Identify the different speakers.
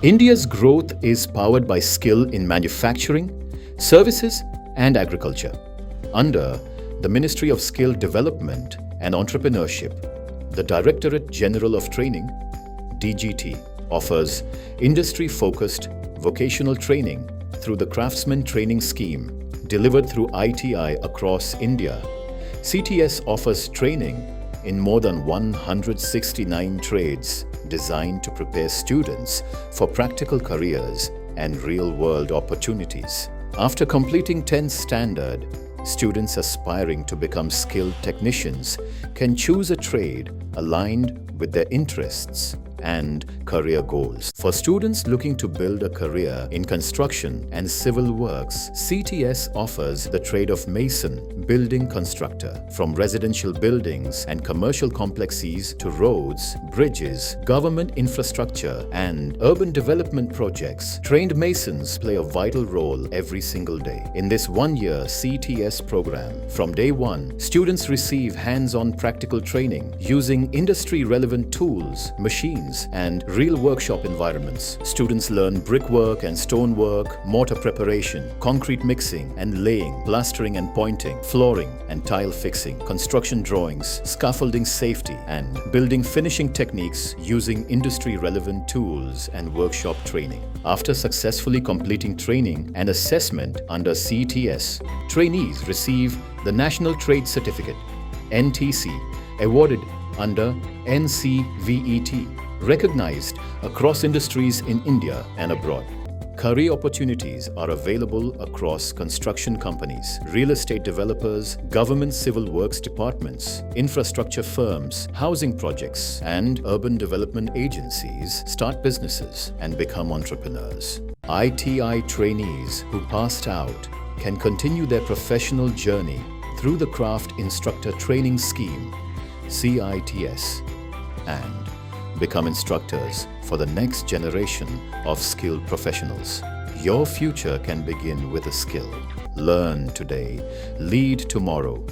Speaker 1: India's growth is powered by skill in manufacturing, services, and agriculture. Under the Ministry of Skill Development and Entrepreneurship, the Directorate General of Training, DGT, offers industry-focused vocational training through the Craftsmen Training Scheme delivered through ITI across India. CTS offers training in more than 169 trades designed to prepare students for practical careers and real-world opportunities. After completing 10th standard, students aspiring to become skilled technicians can choose a trade aligned with their interests and career goals. For students looking to build a career in construction and civil works, CTS offers the trade of mason, building constructor. From residential buildings and commercial complexes to roads, bridges, government infrastructure, and urban development projects, trained masons play a vital role every single day. In this one-year CTS program, from day one, students receive hands-on practical training using industry-relevant tools, machines, and real workshop environments. Students learn brickwork and stonework, mortar preparation, concrete mixing and laying, plastering and pointing, flooring and tile fixing, construction drawings, scaffolding safety, and building finishing techniques using industry-relevant tools and workshop training. After successfully completing training and assessment under CTS, trainees receive the National Trade Certificate, NTC, awarded under NCVET, recognized across industries in India and abroad. Career opportunities are available across construction companies, real estate developers, government civil works departments, infrastructure firms, housing projects, and urban development agencies start businesses and become entrepreneurs. ITI trainees who passed out can continue their professional journey through the Craft Instructor Training Scheme, CITS, and become instructors for the next generation of skilled professionals. Your future can begin with a skill. Learn today, lead tomorrow.